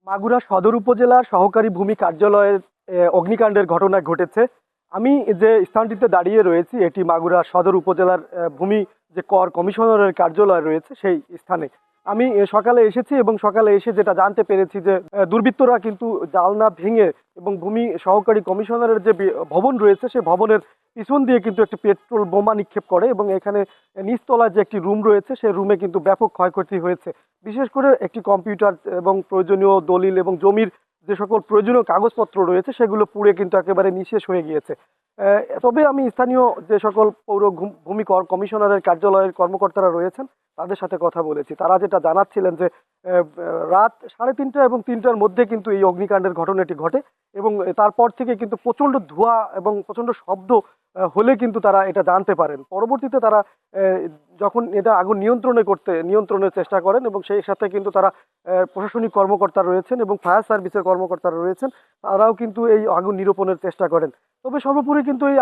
মাগুরা সদর উপজেলার সহকারী ভূমি কার্যালয়ের অগ্নিকাণ্ডের ঘটনা ঘটেছে। আমি যে স্থানটিতে দাঁড়িয়ে রয়েছি এটি মাগুরা সদর উপজেলার ভূমি যে কর কমিশনারের কার্যালয় রয়েছে সেই স্থানে। আমি সকালে এসেছি এবং সকালে এসে যেটা জানতে পেরেছি যে দুর্বৃত্তরা কিন্তু জালনা ভেঙে এবং ভূমি সহকারী কমিশনারের যে ভবন রয়েছে সেই ভবনের পিছন দিয়ে কিন্তু একটি পেট্রোল বোমা নিক্ষেপ করে এবং এখানে নিচতলায় যে একটি রুম রয়েছে সেই রুমে কিন্তু ব্যাপক ক্ষয়ক্ষতি হয়েছে। বিশেষ করে একটি কম্পিউটার এবং প্রয়োজনীয় দলিল এবং জমির যে সকল প্রয়োজনীয় কাগজপত্র রয়েছে সেগুলো পুড়ে কিন্তু একেবারে নিঃশেষ হয়ে গিয়েছে। তবে আমি স্থানীয় যে সকল ভূমি কর কমিশনারের কার্যালয়ের কর্মকর্তারা রয়েছেন তাদের সাথে কথা বলেছি। তারা যেটা জানাচ্ছিলেন যে রাত 3:30 এবং 3টার মধ্যে কিন্তু এই অগ্নিকাণ্ডের ঘটনাটি ঘটে এবং তারপর থেকে কিন্তু প্রচণ্ড ধোঁয়া এবং প্রচণ্ড শব্দ হলে কিন্তু তারা এটা জানতে পারেন। পরবর্তীতে তারা যখন এটা আগুন নিয়ন্ত্রণের চেষ্টা করেন এবং সেই সাথে কিন্তু তারা প্রশাসনিক কর্মকর্তা রয়েছেন এবং ফায়ার সার্ভিসের কর্মকর্তারা রয়েছেন, তারাও কিন্তু এই আগুন নিরূপণের চেষ্টা করেন। তবে সর্বোপরি কিন্তু এই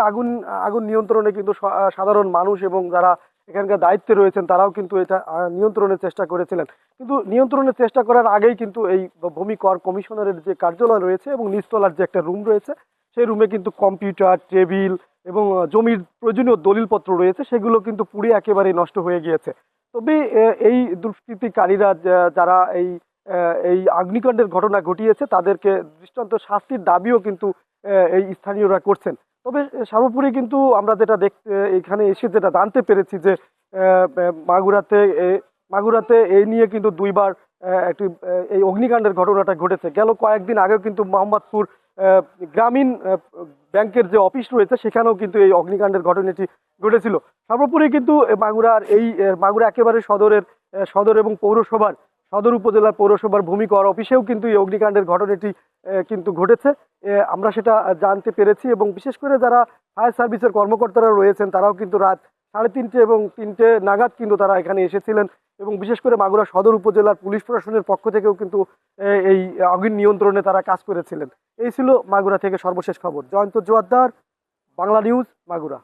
আগুন নিয়ন্ত্রণে কিন্তু সাধারণ মানুষ এবং যারা এখানকার দায়িত্বে রয়েছেন তারাও কিন্তু এটা নিয়ন্ত্রণের চেষ্টা করেছিলেন। কিন্তু নিয়ন্ত্রণের চেষ্টা করার আগেই কিন্তু এই ভূমি কর কমিশনারের যে কার্যালয় রয়েছে এবং নিচতলার যে একটা রুম রয়েছে সেই রুমে কিন্তু কম্পিউটার, টেবিল এবং জমির প্রয়োজনীয় দলিলপত্র রয়েছে সেগুলো কিন্তু পুড়ে একেবারেই নষ্ট হয়ে গিয়েছে। তবে এই দুষ্কৃতিকারীরা যারা এই অগ্নিকাণ্ডের ঘটনা ঘটিয়েছে তাদেরকে দৃষ্টান্ত শাস্তির দাবিও কিন্তু এই স্থানীয়রা করছেন। তবে সর্বোপরি কিন্তু আমরা যেটা এখানে এসে যেটা জানতে পেরেছি যে মাগুরাতে মাগুরাতে এই নিয়ে কিন্তু দুইবার একটি এই অগ্নিকাণ্ডের ঘটনাটা ঘটেছে। গেল কয়েকদিন আগেও কিন্তু মোহাম্মদপুর গ্রামীণ ব্যাংকের যে অফিস রয়েছে সেখানেও কিন্তু এই অগ্নিকাণ্ডের ঘটনাটি ঘটেছিল। সর্বোপরি কিন্তু মাগুরা একেবারে সদর এবং সদর উপজেলার পৌরসভার ভূমি কর অফিসেও কিন্তু এই অগ্নিকাণ্ডের ঘটনাটি কিন্তু ঘটেছে। আমরা সেটা জানতে পেরেছি এবং বিশেষ করে যারা ফায়ার সার্ভিসের কর্মকর্তারা রয়েছেন তারাও কিন্তু রাত 3:30 এবং 3টে নাগাদ কিন্তু তারা এখানে এসেছিলেন এবং বিশেষ করে মাগুরা সদর উপজেলার পুলিশ প্রশাসনের পক্ষ থেকেও কিন্তু এই আগুন নিয়ন্ত্রণে তারা কাজ করেছিলেন। এই ছিল মাগুরা থেকে সর্বশেষ খবর। জয়ন্ত জোয়ারদার, বাংলা নিউজ, মাগুরা।